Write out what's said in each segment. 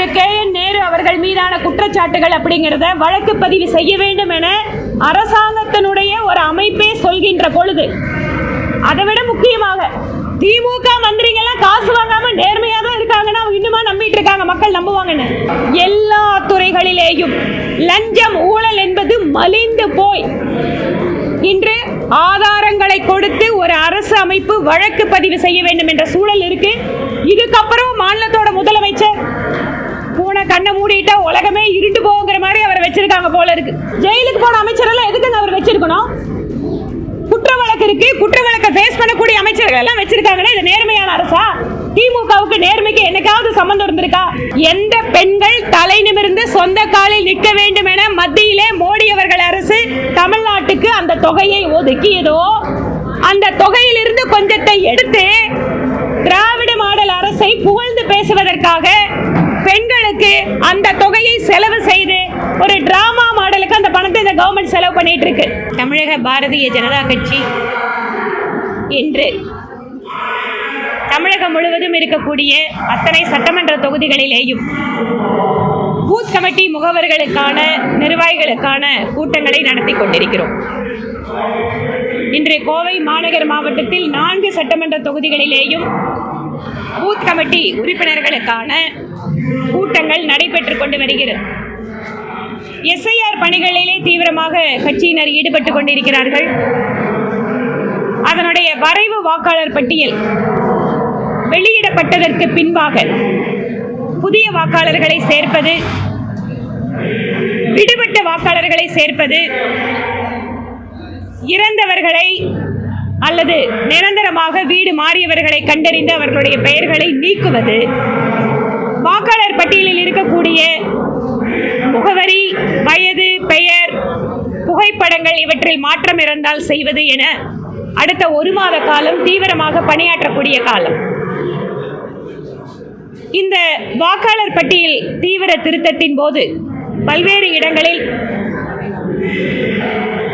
திரு KN Nehru அவர்கள் மீதான குற்றச்சாட்டுகள் அப்படிங்கிறத வழக்கு பதிவு செய்ய வேண்டும் என அரசாங்கத்தினுடைய ஒரு அமைப்பே சொல்கின்ற பொழுது, அதை விட முக்கியமாக திமுக மந்திரிகள்லாம் காசு வாங்காம நேர்மையாக தான் இருக்காங்கன்னா அவங்க இன்னுமா நம்பிட்டு இருக்காங்க, மக்கள் நம்புவாங்கன்னு. எல்லா துறைகளிலேயும் லஞ்சம் ஊழல் என்பது மலிந்து போய் இன்று ஆதாரங்களை கொடுத்து ஒரு அரசு அமைப்பு வழக்கு பதிவு செய்ய வேண்டும் என்ற சூழல் இருக்கு. இதுக்கப்புறம் மாநிலத்தோட முதலமைச்சர் போன கண்ணை மூடிட்டா உலகமே இருண்டு போகிற மாதிரி அவர் வச்சிருக்காங்க போல இருக்கு. ஜெயிலுக்கு போன அமைச்சர் எல்லாம் எதுக்கு அவர் வச்சிருக்கணும்? குற்ற வழக்கு இருக்கு, குற்ற வழக்கை ஃபேஸ் பண்ணக்கூடிய அமைச்சர்கள் எல்லாம் வச்சிருக்காங்கன்னா இது நேர்மையான அரசா? திமுகவுக்கு நேர்மைக்கு என்னைக்காவது சம்பந்தம் இருந்திருக்கா? எந்த பெண்கள் தலை நிமிர்ந்து சொந்த காலில் நிற்க வேண்டும் என மத்தியிலே மோடி அவர்கள் அரசு தமிழ்நாட்டுக்கு அந்த தொகையை ஒதுக்கியதோ, அந்த தொகையிலிருந்து கொஞ்சத்தை எடுத்து திராவிட மாடல் அரசை புகழ்ந்து பேசுவதற்காக பெண்களுக்கு அந்த தொகையை செலவு செய்து ஒரு டிராமா மாடலுக்கு அந்த பணத்தை இந்த கவர்மெண்ட் செலவு பண்ணிட்டு இருக்கு. தமிழக பாரதிய ஜனதா கட்சி இன்று தமிழகம் முழுவதும் இருக்கக்கூடிய அத்தனை சட்டமன்ற தொகுதிகளிலேயும் பூத் கமிட்டி முகவர்களுக்கான நிர்வாகிகளுக்கான கூட்டங்களை நடத்தி கொண்டிருக்கிறோம். இன்று கோவை மாநகர் மாவட்டத்தில் 4 சட்டமன்ற தொகுதிகளிலேயும் பூத் கமிட்டி உறுப்பினர்களுக்கான கூட்டங்கள் நடைபெற்றுக் கொண்டு வருகிறது. SIR பணிகளிலே தீவிரமாக கட்சியினர் ஈடுபட்டு கொண்டிருக்கிறார்கள். அதனுடைய வரைவு வாக்காளர் பட்டியல் வெளியிடப்பட்டதற்கு பின்பாக புதிய வாக்காளர்களை சேர்ப்பது, விடுபட்ட வாக்காளர்களை சேர்ப்பது, இறந்தவர்களை அல்லது நிரந்தரமாக வீடு மாறியவர்களை கண்டறிந்து அவர்களுடைய பெயர்களை நீக்குவது, வாக்காளர் பட்டியலில் இருக்கக்கூடிய முகவரி, வயது, பெயர், புகைப்படங்கள் இவற்றில் மாற்றம் இருந்தால் செய்வது என அடுத்த 1 மாத காலம் தீவிரமாக பணியாற்றக்கூடிய காலம். இந்த வாக்காளர் பட்டியல் தீவிர திருத்தத்தின் போது பல்வேறு இடங்களில்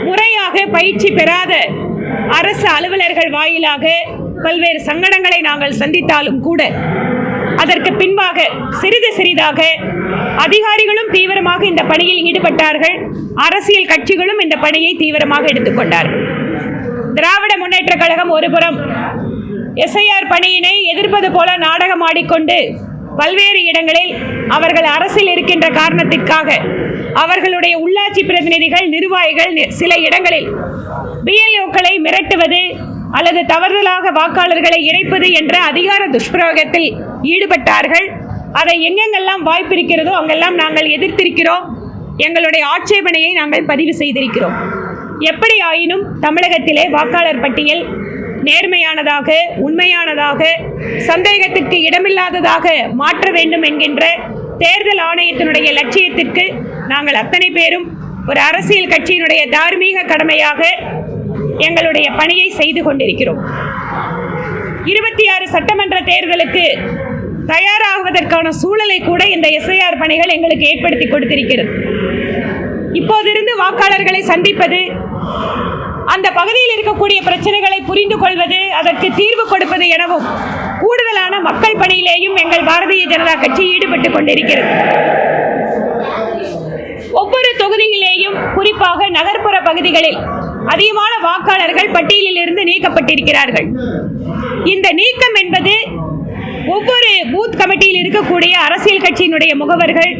முறையாக பயிற்சி பெறாத அரசு அலுவலர்கள் வாயிலாக பல்வேறு சங்கடங்களை நாங்கள் சந்தித்தாலும் கூட அதற்கு பின்பாக சிறிது சிறிதாக அதிகாரிகளும் தீவிரமாக இந்த பணியில் ஈடுபட்டார்கள். அரசியல் கட்சிகளும் இந்த பணியை தீவிரமாக எடுத்துக்கொண்டார்கள். திராவிட முன்னேற்ற கழகம் ஒருபுறம் SIR பணியினை எதிர்ப்பது போல நாடகம் ஆடிக்கொண்டு பல்வேறு இடங்களில் அவர்கள் அரசில் இருக்கின்ற காரணத்திற்காக அவர்களுடைய உள்ளாட்சி பிரதிநிதிகள், நிர்வாகிகள் சில இடங்களில் BLOக்களை மிரட்டுவது அல்லது தவறுதலாக வாக்காளர்களை இணைப்பது என்ற அதிகார துஷ்பிரயோகத்தில் ஈடுபட்டார்கள். அதை எங்கெங்கெல்லாம் வாய்ப்பு இருக்கிறதோ அங்கெல்லாம் நாங்கள் எதிர்த்திருக்கிறோம். எங்களுடைய ஆட்சேபனையை நாங்கள் பதிவு செய்திருக்கிறோம். எப்படி ஆயினும் தமிழகத்திலே வாக்காளர் பட்டியல் நேர்மையானதாக, உண்மையானதாக, சந்தேகத்திற்கு இடமில்லாததாக மாற்ற வேண்டும் என்கின்ற தேர்தல் ஆணையத்தினுடைய லட்சியத்திற்கு நாங்கள் அத்தனை பேரும் ஒரு அரசியல் கட்சியினுடைய தார்மீக கடமையாக எங்களுடைய பணியை செய்து கொண்டிருக்கிறோம். 26 சட்டமன்ற தேர்தலுக்கு தயாராகுவதற்கான சூழலை கூட இந்த SIR பணிகள் எங்களுக்கு ஏற்படுத்தி கொடுத்திருக்கிறது. இப்போதிருந்து வாக்காளர்களை சந்திப்பது, அந்த பகுதியில் இருக்கக்கூடிய பிரச்சனைகளை புரிந்து கொள்வது, அதற்கு தீர்வு கொடுப்பது எனவும் கூடுதலான மக்கள் பணியிலேயும் எங்கள் பாரதிய ஜனதா கட்சி ஈடுபட்டு கொண்டிருக்கிறது. ஒவ்வொரு தொகுதியிலேயும் குறிப்பாக நகர்ப்புற பகுதிகளில் அதிகமான வாக்காளர்கள் பட்டியலில் இருந்து நீக்கப்பட்டிருக்கிறார்கள். இந்த நீக்கம் என்பது ஒவ்வொரு பூத் கமிட்டியில் இருக்கக்கூடிய அரசியல் கட்சியினுடைய முகவர்கள்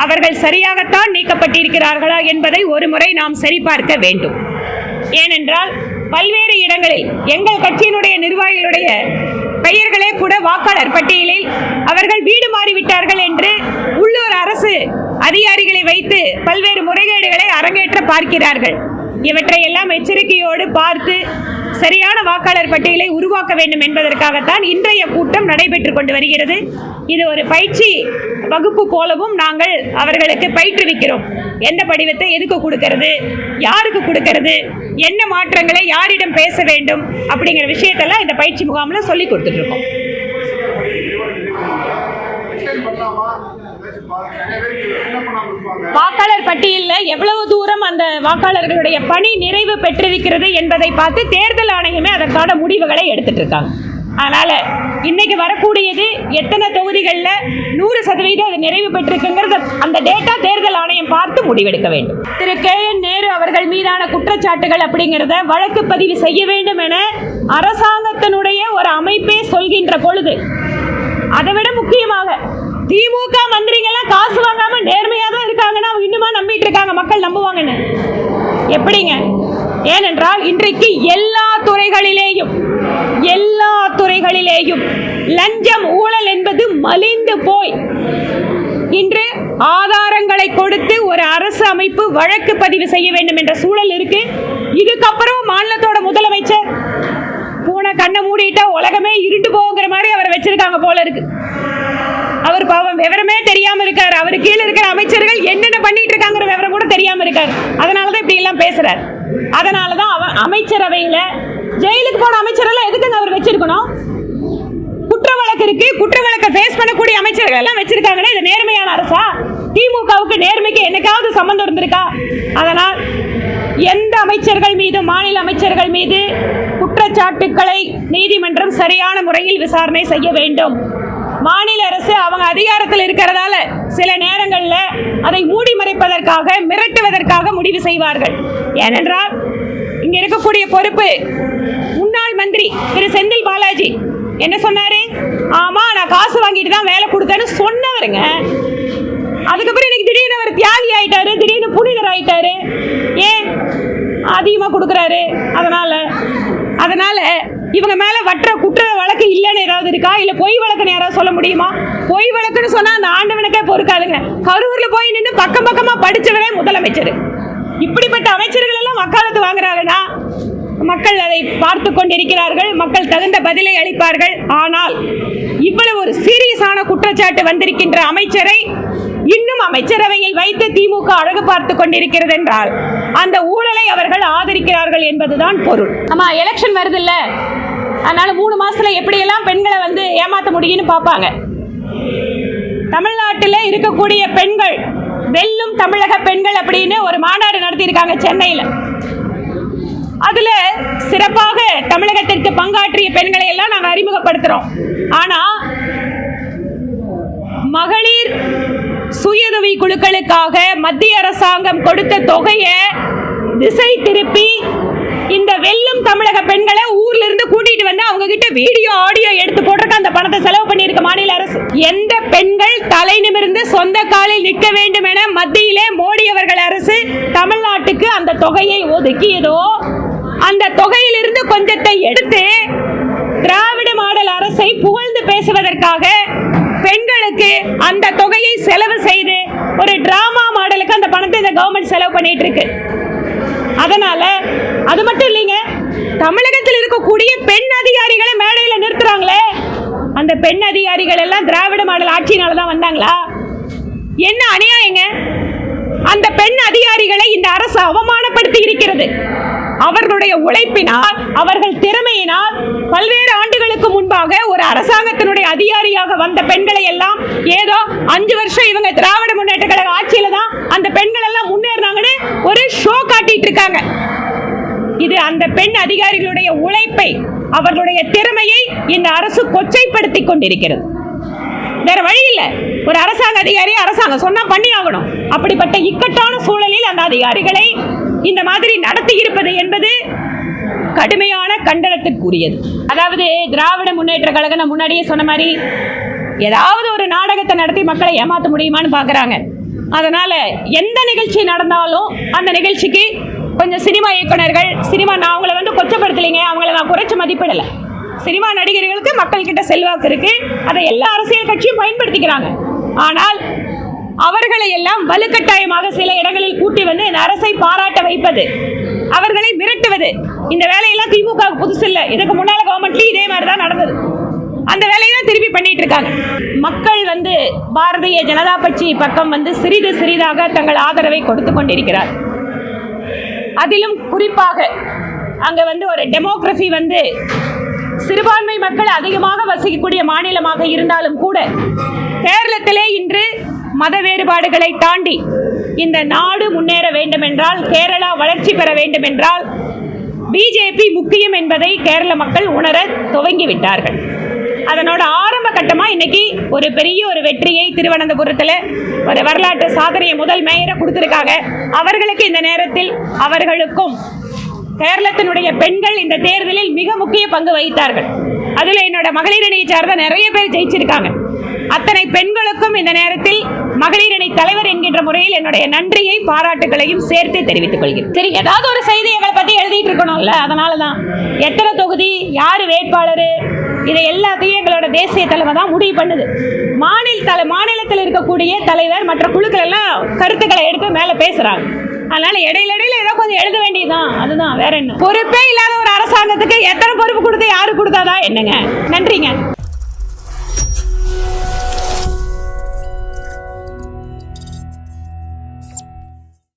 அவர்கள் சரியாகத்தான் நீக்கப்பட்டிருக்கிறார்களா என்பதை ஒரு முறை நாம் சரிபார்க்க வேண்டும். ஏனென்றால் பல்வேறு இடங்களில் எங்கள் கட்சியினுடைய நிர்வாகிகளுடைய பெயர்களே கூட வாக்காளர் பட்டியலில் அவர்கள் வீடு மாறிவிட்டார்கள் என்று உள்ளூர் அரசு அதிகாரிகளை வைத்து பல்வேறு முறைகேடுகளை அரங்கேற்ற பார்க்கிறார்கள். இவற்றை எல்லாம் எச்சரிக்கையோடு பார்த்து சரியான வாக்காளர் பட்டியலை உருவாக்க வேண்டும் என்பதற்காகத்தான் இன்றைய கூட்டம் நடைபெற்றுக் கொண்டு வருகிறது. இது ஒரு பயிற்சி வகுப்பு போலவும் நாங்கள் அவர்களுக்கு பயிற்றுவிக்கிறோம். எந்த படிவத்தை எதுக்கு கொடுக்கிறது, யாருக்கு கொடுக்கிறது, என்ன மாற்றங்களை யாரிடம் பேச வேண்டும் அப்படிங்கிற விஷயத்தெல்லாம் இந்த பயிற்சி முகாமில் சொல்லி கொடுத்துட்டு இருக்கோம். வாக்காளர் பட்டியலில் எவ்வளவு தூரம் அந்த வாக்காளர்களுடைய பணி நிறைவு பெற்றிருக்கிறது என்பதை பார்த்து தேர்தல் ஆணையமே அதற்கான முடிவுகளை எடுத்துட்டு இருக்காங்க. அதனால இன்னைக்கு வரக்கூடியது எத்தனை தொகுதிகளில் 100% அது நிறைவு பெற்றிருக்குங்கிறது அந்த டேட்டா தேர்தல் ஆணையம் பார்த்து முடிவெடுக்க வேண்டும். திரு KN நேரு அவர்கள் மீதான குற்றச்சாட்டுகள் அப்படிங்கிறத வழக்கு பதிவு செய்ய வேண்டும் என அரசாங்கத்தினுடைய ஒரு அமைப்பே சொல்கின்ற பொழுது, அதை விட முக்கியமாக திமுக மந்திரிகள்லாம் காசு வாங்காம நேர்மையாக தான் இருக்காங்கன்னா அவங்க இன்னுமா நம்பிட்டு இருக்காங்க, மக்கள் நம்புவாங்கன்னு எப்படிங்க? ஏனென்றால் இன்றைக்கு எல்லா துறைகளிலேயும் லஞ்சம் ஊழல் என்பது மலிந்து போய் இன்று ஆதாரங்களை கொடுத்து ஒரு அரசு அமைப்பு வழக்கு பதிவு செய்ய வேண்டும் என்ற சூழல் இருக்கு. இதுக்கப்புறம் மாநிலத்தோட முதலமைச்சர் பூனை கண்ணை மூடிட்டா உலகமே இருண்டு போகிற மாதிரி அவரை வச்சிருக்காங்க போல இருக்கு. அவர் பாவம் விவரமே தெரியாம இருக்காரு. அவர் கீழே இருக்கிற அமைச்சர்கள் என்னென்ன பண்ணிட்டு இருக்காங்கிற விவரம் கூட தெரியாம இருக்காரு. அதனாலதான் இப்படி எல்லாம் பேசுறாரு. அதனாலதான் அமைச்சரவையில ஜெயிலுக்கு போன அமைச்சரெல்லாம் எதுக்குங்க அவர் வச்சிருக்கணும்? குற்ற வழக்கு இருக்கு, குற்ற வழக்கை ஃபேஸ் பண்ணக்கூடிய அமைச்சர்கள் எல்லாம் வச்சிருக்காங்கன்னா இது நேர்மையான அரசா? திமுகவுக்கு நேர்மைக்கு என்னைக்காவது சம்பந்தம் இருந்திருக்கா? அதனால் எந்த அமைச்சர்கள் மீது, மாநில அமைச்சர்கள் மீது குற்றச்சாட்டுக்களை நீதிமன்றம் சரியான முறையில் விசாரணை செய்ய வேண்டும். மாநில அரசு அவங்க அதிகாரத்தில் இருக்கிறதால சில நேரங்களில் அதை மூடி மறைப்பதற்காக, மிரட்டுவதற்காக முடிவு செய்வார்கள். ஏனென்றால் இங்க இருக்கக்கூடிய பொறுப்பு முன்னாள் மந்திரி திரு செந்தில் பாலாஜி என்ன சொன்னாரு? ஆமா, நான் காசு வாங்கிட்டு தான் வேலை கொடுத்தேன்னு சொன்னவருங்க. அதுக்கப்புறம் இன்னைக்கு திடீர்னு அவர் தியாகி ஆயிட்டாரு, திடீர்னு புனிதர் ஆயிட்டாரு. ஏன்? அதிகமாக கொடுக்குறாரு. அதனால இவங்க மேல வற்ற குற்ற வழக்கு இல்லைன்னு ஏதாவது இருக்கா? இல்ல பொய் வழக்குன்னு யாராவது சொல்ல முடியுமா? பொய் வழக்குன்னு சொன்னா அந்த ஆண்டவனுக்கே பொறுக்காதுங்க. கரூர்ல போய் நின்று பக்கம் பக்கமா படிச்சவரே முதலமைச்சர். இப்படிப்பட்ட அமைச்சர்கள் எல்லாம் வக்காலத்து வாங்குறாங்கன்னா மக்கள் அதை பார்த்து கொண்டிருக்கிறார்கள். மக்கள் தகுந்த பதிலை அளிப்பார்கள். ஆனால் இவ்வளவு ஒரு சீரியஸான குற்றச்சாட்டு வந்திருக்கின்ற அமைச்சரை இன்னும் அமைச்சரவையில் வைத்து திமுக அழகு பார்த்து கொண்டிருக்கிறது என்றால் அந்த ஊழலை அவர்கள் ஆதரிக்கிறார்கள் என்பதுதான் பொருள். ஆமா, எலெக்ஷன் வருது இல்ல, அதனால 3 மாசத்துல எப்படியெல்லாம் பெண்களை ஏமாத்த முடியும்னு பார்ப்பாங்க. தமிழ்நாட்டில் இருக்கக்கூடிய பெண்கள், வெல்லும் தமிழக பெண்கள் அப்படின்னு ஒரு மாநாடு நடத்தியிருக்காங்க சென்னையில். அதுல சிறப்பாக தமிழகத்திற்கு பங்காற்றிய பெண்களை எல்லாம் நாங்கள் அறிமுகப்படுத்துறோம். ஆனா மகளிர் சுயஉதவி குழுக்களுக்காக மத்திய அரசாங்கம் கொடுத்த தொகையை திசை திருப்பி இந்த வெல்லும் தமிழக பெண்களை ஊர்ல இருந்து கூட்டிட்டு வந்து அவங்க கிட்ட வீடியோ ஆடியோ எடுத்து போடுறதுக்கு அந்த பணத்தை செலவு பண்ணியிருக்க மாநில அரசு. எந்த பெண்கள் தலை நிமிர்ந்து சொந்த காலில் நிற்க வேண்டும் என மத்தியிலே மோடி அவர்கள் அரசு தமிழ்நாட்டுக்கு அந்த தொகையை ஒதுக்கியதோ அந்த தொகையிலிருந்து கொஞ்சத்தை எடுத்து திராவிட மாடல் அரசை புகழ்ந்து பேசுவதற்காக பெண்களுக்கு அந்த தொகையை செலவு செய்து ஒரு டிராமா மாடலுக்கு அந்த பணத்தை இந்த கவர்மெண்ட் செலவு பண்ணிட்டு இருக்கு. அதனால அது மட்டும் இல்லைங்க, தமிழகத்தில் இருக்கக்கூடிய பெண் அதிகாரிகளை மேடையில் நிறுத்துறாங்களே, அந்த பெண் அதிகாரிகள் எல்லாம் திராவிட மாடல் ஆட்சியினால தான் வந்தாங்களா? என்ன அநியாயங்க! அந்த பெண் அதிகாரிகளை இந்த அரசு அவமானப்படுத்தி இருக்கிறது. அவர்களுடைய உழைப்பினால், அவர்கள் திறமையினால் பல்வேறு ஆண்டுகளுக்கு முன்பாக ஒரு அரசாங்கத்தினுடைய அதிகாரியாக வந்த பெண்களை எல்லாம் ஏதோ 5 வருஷம் இவங்க திராவிட முன்னேற்ற கழக ஆட்சியில தான் அந்த பெண்கள் எல்லாம் முன்னேறினாங்கன்னு ஒரு ஷோ காட்டிட்டு இருக்காங்க. இது அந்த பெண் அதிகாரிகளுடைய உழைப்பை, அவர்களுடைய திறமையை இந்த அரசு கொச்சைப்படுத்தி கொண்டிருக்கிறது. வேற வழி இல்லை. ஒரு அரசாங்க அதிகாரி அரசாங்கம் சொன்னா பண்ணி ஆகணும். அப்படிப்பட்ட இக்கட்டான சூழலில் அந்த அதிகாரிகளை இந்த மாதிரி நடத்தி இருப்பது என்பது கடுமையான கண்டனத்திற்குரியது. அதாவது திராவிட முன்னேற்ற கழகம் நான் முன்னாடியே சொன்ன மாதிரி ஏதாவது ஒரு நாடகத்தை நடத்தி மக்களை ஏமாற்ற முடியுமான்னு பார்க்குறாங்க. அதனால எந்த நிகழ்ச்சி நடந்தாலும் அந்த நிகழ்ச்சிக்கு கொஞ்சம் சினிமா இயக்குனர்கள், நான் அவங்கள கொச்சப்படுத்தலைங்க, அவங்கள நான் குறைச்சு மதிப்பிடலை. சினிமா நடிகர்களுக்கு மக்கள் கிட்ட செல்வாக்கு இருக்கு, அதை எல்லா அரசியல் கட்சியும் பயன்படுத்திக்கிறாங்க. ஆனால் அவர்களை எல்லாம் வலுக்கட்டாயமாக சில இடங்களில் கூட்டி வந்து இந்த அரசை பாராட்ட வைப்பது, அவர்களை மிரட்டுவது, இந்த வேலையெல்லாம் திமுக புதுசு இல்லை. இதுக்கு முன்னால கவர்மெண்ட்லயும் இதே மாதிரி தான் நடந்தது. அந்த வேலையை தான் திருப்பி பண்ணிட்டு இருக்காங்க. மக்கள் பாரதிய ஜனதா கட்சி பக்கம் சிறிது சிறிதாக தங்கள் ஆதரவை கொடுத்து கொண்டிருக்கிறார். அதிலும் குறிப்பாக அங்க ஒரு டெமோகிராஃபி சிறுபான்மை மக்கள் அதிகமாக வசிக்கக்கூடிய மாநிலமாக இருந்தாலும் கூட கேரளத்திலே இன்று மத வேறுபாடுகளை தாண்டி இந்த நாடு முன்னேற வேண்டும் என்றால், கேரளா வளர்ச்சி பெற வேண்டும் என்றால் பிஜேபி முக்கியம் என்பதை கேரள மக்கள் உணர துவங்கிவிட்டார்கள். அதனோட ஆரம்ப கட்டமா இன்னைக்கு ஒரு பெரிய ஒரு வெற்றியை திருவனந்தபுரத்தில் ஒரு வரலாற்று சாதனையை முதல் மேயரை கொடுத்திருக்காங்க. அவர்களுக்கு இந்த நேரத்தில் அவர்களுக்கும் கேரளத்தினுடைய பெண்கள் இந்த தேர்தலில் மிக முக்கிய பங்கு வகித்தார்கள். அதுல என்னோட மகளிர் அணியை சார்ந்த நிறைய பேர் ஜெயிச்சிருக்காங்க. அத்தனை பெண்களுக்கும் இந்த நேரத்தில் மகளிர் அணி தலைவர் என்கின்ற முறையில் என்னுடைய நன்றியை பாராட்டுகளையும் சேர்த்து தெரிவித்துக் கொள்கிறேன். சரி, ஏதாவது ஒரு செய்தி எங்களை பத்தி எழுதிட்டு இருக்கணும்ல, அதனாலதான் எத்தனை தொகுதி, யாரு வேட்பாளர், இதை எல்லாத்தையும் எங்களோட தேசிய தலைமை தான் முடிவு பண்ணுது. மாநிலத்தில் இருக்கக்கூடிய தலைவர் மற்ற குழுக்கள் எல்லாம் கருத்துக்களை எடுத்து மேல பேசுறாங்க. அதனால இடையில ஏதோ கொஞ்சம் எழுத வேண்டியதுதான், அதுதான், வேற என்ன. பொறுப்பே இல்லாத ஒரு அரசாங்கத்துக்கு எத்தனை பொறுப்பு கொடுத்து யாரு கொடுத்தாதான் என்னங்க. நன்றிங்க.